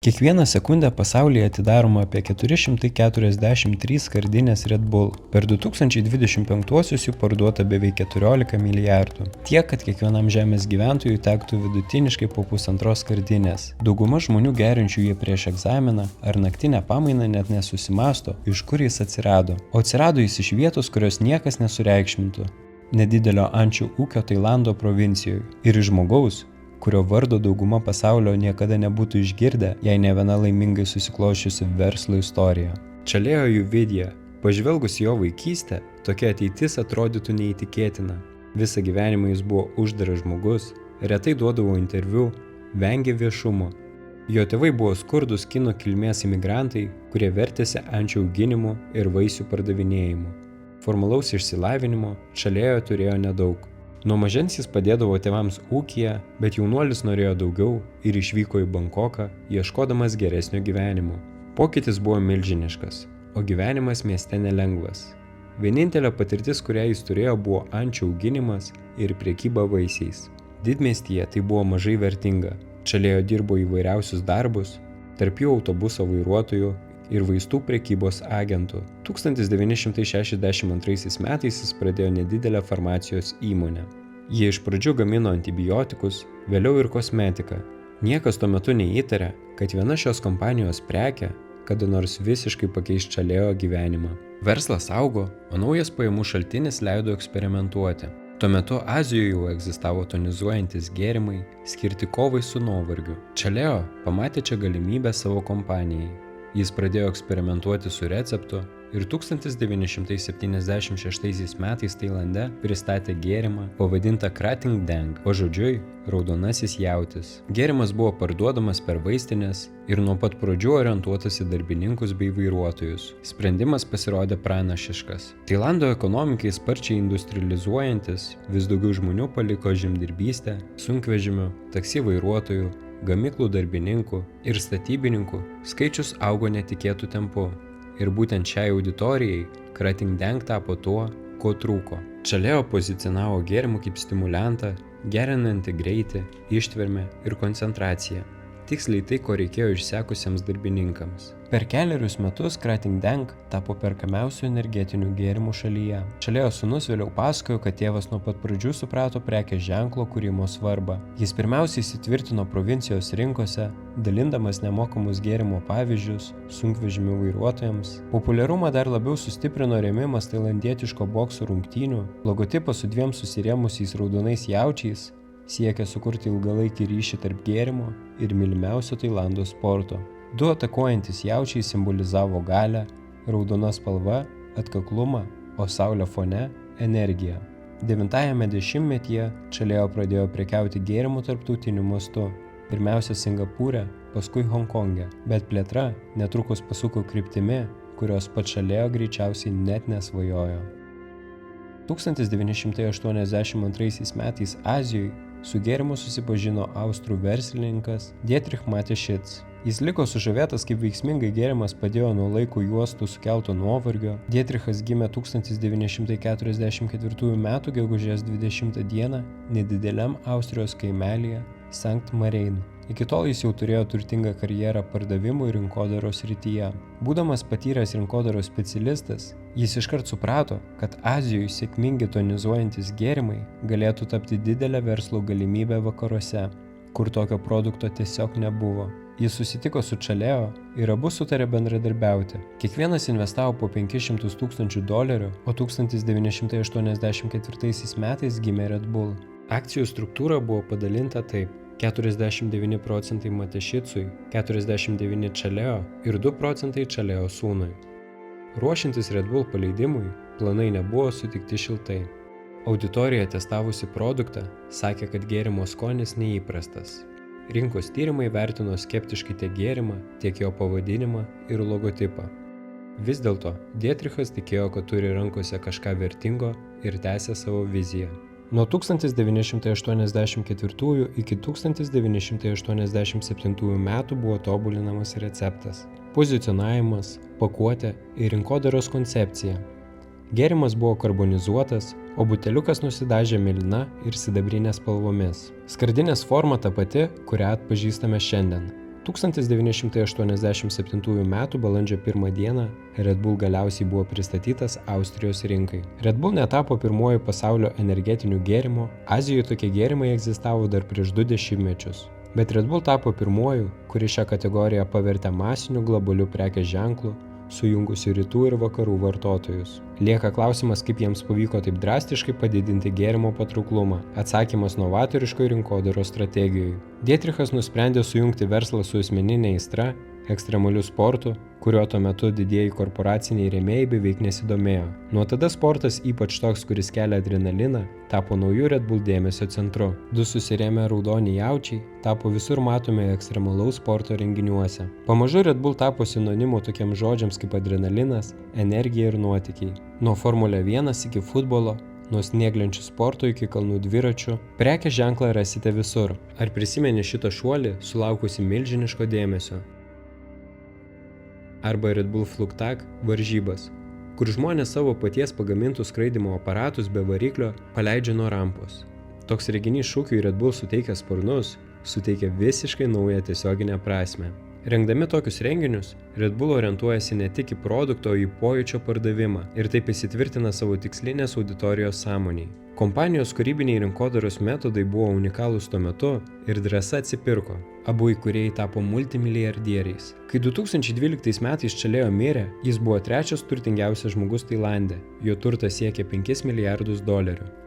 Kiekvieną sekundę pasaulyje atidaroma apie 443 skardinės Red Bull. Per 2025 jų parduota beveik 14 milijardų. Tiek, kad kiekvienam žemės gyventojui tektų vidutiniškai po 1,5 skardinės. Dauguma žmonių geriančių jį prieš egzaminą ar naktinę pamainą net nesusimąsto, iš kur jis atsirado. O atsirado jis iš vietos, kurios niekas nesureikšmintų. Nedidelio ančių ūkio Tailando provincijoje. Ir iš žmogaus, kurio vardo dauguma pasaulio niekada nebūtų išgirdę, jei ne viena laimingai susiklošiusi verslo istorija. Čalėjo Juvidija. Pažvelgus jo vaikystę, tokia ateitis atrodytų neįtikėtina. Visą gyvenimą jis buvo uždaras žmogus, retai duodavo interviu, vengė viešumo. Jo tėvai buvo skurdus kinų kilmės imigrantai, kurie vertėsi ančių auginimu ir vaisių pardavinėjimu. Formalaus išsilavinimo Čalėjo turėjo nedaug. Nuo mažens jis padėdavo tėvams ūkyje, bet jaunuolis norėjo daugiau ir išvyko į Bankoką, ieškodamas geresnio gyvenimo. Pokytis buvo milžiniškas, o gyvenimas mieste nelengvas. Vienintelė patirtis, kurią jis turėjo, buvo ančių auginimas ir prekyba vaisiais. Didmiestyje tai buvo mažai vertinga. Čalėjo dirbo įvairiausius darbus, tarp jų autobuso vairuotojų ir vaistų prekybos agentų. 1962 metais jis pradėjo nedidelę farmacijos įmonę. Jie iš pradžių gamino antibiotikus, vėliau ir kosmetiką. Niekas tuo metu neįtarė, kad viena šios kompanijos prekė kada nors visiškai pakeis Čalėjo gyvenimą. Verslas augo, o naujas pajamų šaltinis leido eksperimentuoti. Tuo metu Azijoje jau egzistavo tonizuojantis gėrimai, skirti kovai su nuovargiu. Čalėjo pamatė čia galimybę savo kompanijai. Jis pradėjo eksperimentuoti su receptu ir 1976 metais Tailande pristatė gėrimą pavadintą Krating Dang, pažodžiui raudonasis jautis. Gėrimas buvo parduodamas per vaistinės ir nuo pat pradžių orientuotas į darbininkus bei vairuotojus. Sprendimas pasirodė pranašiškas. Tailando ekonomikai sparčiai industrializuojantis, vis daugiau žmonių paliko žemdirbystę, sunkvežimių, taksi vairuotojų, gamyklų darbininkų ir statybininkų skaičius augo netikėtų tempu. Ir būtent šiai auditorijai Krating Dang tapo tuo, ko trūko. Čalėjo pozicionavo gėrimų kaip stimuliantą, gerinantį greitį, ištvermę ir koncentraciją. Tiksliai tai, ko reikėjo išsekusiems darbininkams. Per kelerius metus Krating Dang tapo perkamiausių energetinių gėrimų šalyje. Čalėjo sūnus vėliau pasakojo, kad tėvas nuo pat pradžių suprato prekės ženklo kūrimo svarbą. Jis pirmiausiai įsitvirtino provincijos rinkose, dalindamas nemokamus gėrimo pavyzdžius sunkvežimių vairuotojams. Populiarumą dar labiau sustiprino rėmimas tailandietiško bokso rungtynių. Logotipas su 2 susirėmusiais raudonais jaučiais siekia sukurti ilgalaikį ryšį tarp gėrimo ir mylimiausio Tailando sporto. 2 atakuojantis jaučiai simbolizavo galią, raudona spalva – atkaklumą, o saulė fone – energiją. 9-ajame dešimtmetyje Čalėjo pradėjo prekiauti gėrimų tarptautiniu mastu. Pirmiausia Singapūre, paskui Honkonge, bet plėtra netrukus pasuko kryptimi, kurios pats Čalėjo greičiausiai net nesvajojo. 1982 metais Azijoje su gėrimu susipažino austrų verslininkas Dietrich Mateschitz. Jis liko sužavėtas, kaip veiksmingai gėrimas padėjo nuo laiko juostų sukelto nuovargio. Dietrichas gimė 1944 m. gegužės 20 d. nedideliam Austrijos kaimelyje Sankt Marein. Iki tol jis jau turėjo turtingą karjerą pardavimų ir rinkodaros srityje. Būdamas patyręs rinkodaros specialistas, jis iškart suprato, kad Azijoje sėkmingi tonizuojantis gėrimai galėtų tapti didelę verslo galimybę vakaruose, kur tokio produkto tiesiog nebuvo. Jis susitiko su Čalėjo ir abu sutarė bendradarbiauti. Kiekvienas investavo po $500 000, o 1984 metais gimė Red Bull. Akcijų struktūra buvo padalinta taip: 49% Matešicui, 49% Čalėjo ir 2% Čalėjo sūnui. Ruošiantis Red Bull paleidimui, planai nebuvo sutikti šiltai. Auditorija testavusi produktą sakė, kad gėrimo skonis neįprastas. Rinkos tyrimai vertino skeptiškai tiek gėrimą, tiek jo pavadinimą ir logotipą. Vis dėlto, Dietrichas tikėjo, kad turi rankose kažką vertingo ir tęsė savo viziją. Nuo 1984 iki 1987 metų buvo tobulinamas receptas, pozicionavimas, pakuotė ir rinkodaros koncepcija. Gėrimas buvo karbonizuotas, o buteliukas nusidažė mėlyna ir sidabrinė spalvomis. Skardinės forma ta pati, kurią atpažįstame šiandien. 1987 m. balandžio 1 d. Red Bull galiausiai buvo pristatytas Austrijos rinkai. Red Bull netapo pirmuoju pasaulio energetiniu gėrimu, Azijoje tokie gėrimai egzistavo dar prieš 2 dešimtmečius. Bet Red Bull tapo pirmuoju, kuris šią kategoriją pavertė masiniu globaliu prekės ženklu, sujungusiu rytų ir vakarų vartotojus. Lieka klausimas, kaip jiems pavyko taip drastiškai padidinti gėrimo patrauklumą. Atsakymas novatoriškoj rinkodaros strategijoje. Dietrichas nusprendė sujungti verslą su asmeninė aistra, ekstremaliu sportu, kurio tuo metu didieji korporaciniai rėmėjai beveik nesidomėjo. Nuo tada sportas, ypač toks, kuris kelia adrenaliną, tapo naujų Red Bull dėmesio centru. Du susirėmę raudoni jaučiai tapo visur matomi ekstremalaus sporto renginiuose. Pamažu Red Bull tapo sinonimu tokiems žodžiams kaip adrenalinas, energija ir nuotykiai. Nuo Formulė 1 iki futbolo, nuo snieglenčių sporto iki kalnų dviračių, prekės ženklą rasite visur. Ar prisimeni šitą šuolį, sulaukusi milžiniško dėmesio? Arba Red Bull Flugtag varžybas, kur žmonės savo paties pagamintus skraidymo aparatus be variklio paleidžia nuo rampos. Toks reginys šūkiui Red Bull suteikia sparnus, suteikia visiškai naują tiesioginę prasmę. Rengdami tokius renginius, Red Bull orientuojasi ne tik į produkto, o į pojūčio pardavimą ir taip įsitvirtina savo tikslinės auditorijos sąmonėj. Kompanijos kūrybiniai rinkodaros metodai buvo unikalūs tuo metu ir drąsa atsipirko. Abu įkūrėjai tapo multimilijardieriais. Kai 2012 metais Čalėjo mirė, jis buvo trečias turtingiausias žmogus Tailande. Jo turtas siekė $5 milijardus.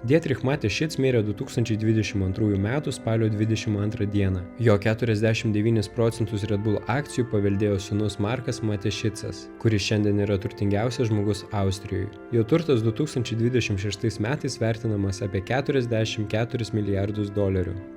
Dietrich Mateschitz mirė 2022 m. spalio 22 d. Jo 49% Red Bull akcijų paveldėjo sūnus Markas Mateschicas, kuris šiandien yra turtingiausias žmogus Austrijoje. Jo turtas 2026 metais vertinamas apie $44 milijardus.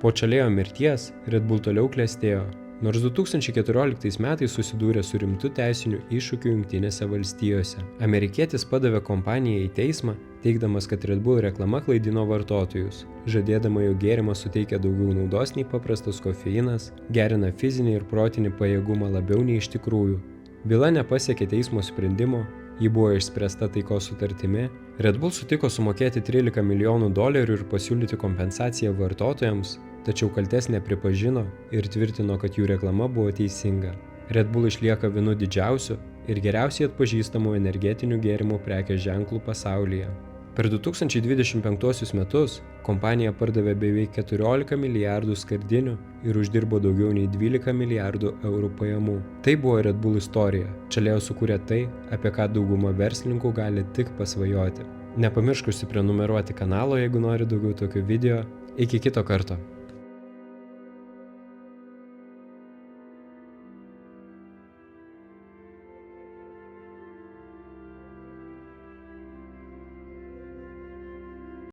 Po Čalėjo mirties Red Bull toliau klestėjo, nors 2014 metais susidūrė su rimtu teisiniu iššūkiu Jungtinėse valstijose. Amerikietis padavė kompaniją į teismą, teigdamas, kad Red Bull reklama klaidino vartotojus, žadėdama, jog gėrimas suteikia daugiau naudos nei paprastas kofeinas, gerina fizinį ir protinį pajėgumą labiau nei iš tikrųjų. Byla nepasiekė teismo sprendimo, ji buvo išspręsta taikos sutartimi. Red Bull sutiko sumokėti $13 milijonų ir pasiūlyti kompensaciją vartotojams, tačiau kaltės nepripažino ir tvirtino, kad jų reklama buvo teisinga. Red Bull išlieka vienu didžiausių ir geriausiai atpažįstamų energetinių gėrimų prekės ženklų pasaulyje. Per 2025 metus kompanija pardavė beveik 14 milijardų skardinių ir uždirbo daugiau nei 12 milijardų eurų pajamų. Tai buvo Red Bull istorija. Čalėjo sukūrė tai, apie ką dauguma verslininkų gali tik pasvajoti. Nepamiršk užsiprenumeruoti kanalo, jeigu nori daugiau tokių video. Iki kito karto.